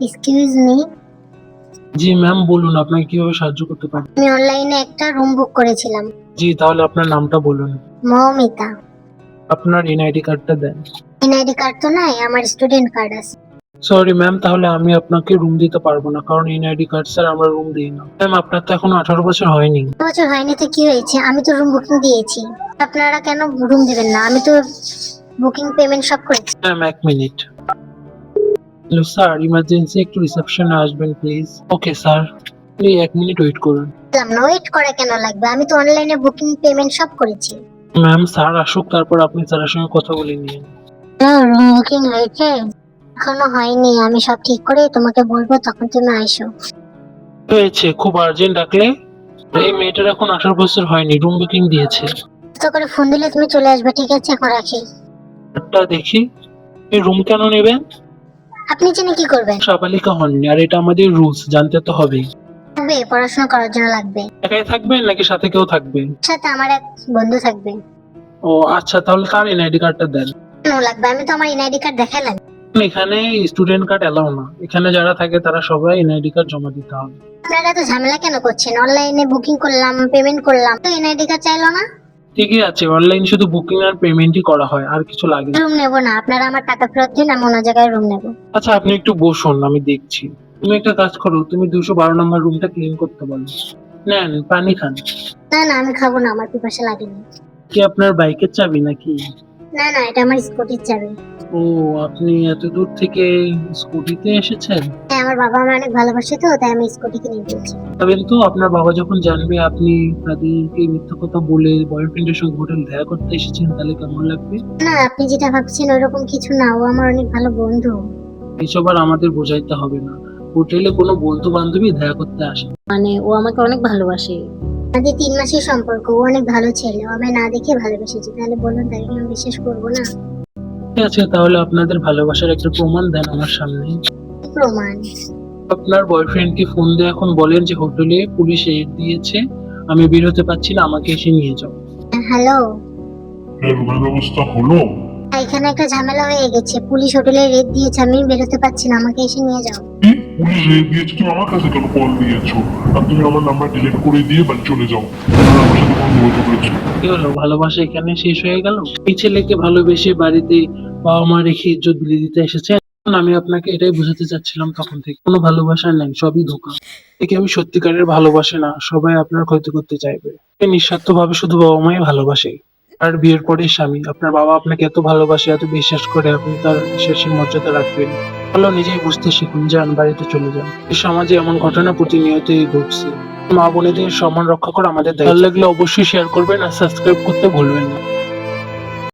Excuse me, জি ma'am, বলুন আপনাকে কিভাবে সাহায্য করতে পারি। আমি অনলাইনে একটা রুম বুক করেছিলাম। জি, তাহলে আপনার নামটা বলুন। মৌমিতা। আপনার এনআইডি কার্ডটা দেন। এনআইডি কার্ড তো নাই, আমার স্টুডেন্ট কার্ড আছে। সরি ম্যাম, তাহলে আমি আপনাকে রুম দিতে পারবো না, কারণ এনআইডি কার্ড স্যার আমরা রুম দিই না। ম্যাম, আপনার তো এখনো 18 বছর হয়নি। বছর হয়নি তো কি হয়েছে, আমি তো রুম বুকিং দিয়েছি। আপনারা কেন রুম দিবেন না? আমি তো বুকিং পেমেন্ট সব করেছি। Ma'am, 1 minute. Hello sir, emergency একটু রিসেপশনে আসবেন please. Okay sir, please 1 minute wait করুন। বললাম না, ওয়েট করা কেন লাগবে? আমি তো অনলাইনে বুকিং পেমেন্ট সব করেছি। ম্যাম, স্যার আসুক, তারপর আপনি স্যারের সঙ্গে কথা বলে নিন। রুম বুকিং হয়েছে? এখনো হয়নি, আমি সব ঠিক করে তোমাকে বলবো, তখন তুমি আইসো। হয়েছে, খুব আর্জেন্ট ডাকলে? এই মেয়েটার এখন 18 বছর হয়নি, রুম বুকিং দিয়েছে। তো করে ফোন দিলে তুমি চলে আসবে, ঠিক আছে? এখন রাখি। একটা দেখি, এই রুম কেন নেবেন? আপনি জেনে কি করবেন? সাবালিকা হননি, আর এটা আমাদের রুলস, জানতে তো হবেই। লাগবে, পড়াশোনা করার জন্য লাগবে। একাই থাকবেন নাকি সাথে কেউ থাকবে? সাথে আমার এক বন্ধু থাকবে। ও আচ্ছা, তাহলে তার এনআইডি কার্ডটা দেন। কেন লাগবে? আমি তো আমার এনআইডি কার্ড দেখালাম। এখানে স্টুডেন্ট কার্ড এলাও না, এখানে যারা থাকে তারা সবাই এনআইডি কার্ড জমা দিতে হবে। আপনারা তো ঝামেলা কেন করছেন? অনলাইনে বুকিং করলাম, পেমেন্ট করলাম, তো এনআইডি কার্ড চাইলো না। ঠিকই আছে, অনলাইন শুধু বুকিং আর পেমেন্টই করা হয়, আর কিছু লাগে না। রুম নেবো না, আপনারা আমার টাকা ফেরত দিন, আমি অন্য জায়গায় রুম নেবো। আচ্ছা, আপনি একটু বসুন, আমি দেখছি। তুমি একটা কাজ করো, তুমি 212 নম্বর রুমটা ক্লিন করতে বলো। নেন, পানি খান। না না, আমি খাবো না, আমার পিপাসা লাগেনি। কি আপনার বাইকের চাবি নাকি? না না, এটা আমার স্কুটির চাবি। ও, আপনি এত দূর থেকে স্কুটিতে এসেছেন? হ্যাঁ, আমার বাবা আমার অনেক ভালোবাসে তো, তাই আমি স্কুটি কিনে দিয়েছি। তবেন তো, আপনার বাবা যখন জানবে আপনি তাদেরকে মিথ্যা কথা বলে বয়ফ্রেন্ডের সঙ্গে হোটেল দেখা করতে এসেছেন, তাহলে কেমন লাগবে? না, আপনি যেটা ভাবছেন ওইরকম কিছু না, ও আমার অনেক ভালো বন্ধু। এসব আর আমাদের বোঝাইতে হবে না। হোটেলে কোনো বন্ধু বান্ধবী দেখা করতে আসে না। মানে ও আমাকে অনেক ভালোবাসে। আমাদের 3 মাসের সম্পর্ক, ও অনেক ভালো ছেলে, ও আমায় না দেখে ভালোবেসেছে, তাহলে বলুন তাকে কি আমি বিশ্বাস করবো না? ঠিক আছে, তাহলে আপনাদের ভালোবাসার একটা প্রমাণ দেন আমার সামনে। কি প্রমাণ? আপনার বয়ফ্রেন্ডকে ফোন দিয়ে এখন বলেন যে হোটেলে পুলিশ রেড দিয়েছে, আমি বের হতে পারছি না, আমাকে এসে নিয়ে যাও। হ্যালো। রুমের ব্যবস্থা হলো? এখানে একটা ঝামেলা হয়ে গেছে, পুলিশ হোটেলে রেড দিয়েছে, আমি বেরোতে পারছি না, আমাকে এসে নিয়ে যাও। কি পুলিশ রেড দিয়েছে? তুমি আমার কাছে কেন কল দিয়েছো? আর তুমি আমার নাম্বার ডিলিট করে দিয়ে বাড়ি চলে যাও। আমার সাথে কোনো যোগাযোগ রয়েছে? কি হলো, ভালোবাসা এখানে শেষ হয়ে গেল? এই ছেলেকে ভালোবেসে বাড়িতে বাবা মা রেখে ইজ্জত বিলিয়ে দিতে এসেছে? আমি আপনাকে এটাই বোঝাতে চাচ্ছিলাম তখন থেকে, কোনো ভালোবাসা নাই, সবই ধোঁকা। একে আমি সত্যিকারের ভালোবাসে না, সবাই আপনার ক্ষতি করতে চাইবে। নিঃস্বার্থ ভাবে শুধু বাবা মাই ভালোবাসে। আর বিয়ের পরে স্বামী, আপনার বাবা আপনাকে এত ভালোবাসে, এত বিশ্বাস করে, আপনি তার বিশ্বাসের মর্যাদা রাখবেন? ভালো, নিজেই বুঝতে শিখুন, যান বাড়িতে চলে যান। এই সমাজে এমন ঘটনা প্রতিনিয়তই ঘটছে। মা বোনেদের সম্মান রক্ষা করা আমাদের দায়িত্ব। ভালো লাগলে অবশ্যই শেয়ার করবেন আর সাবস্ক্রাইব করতে ভুলবেন না।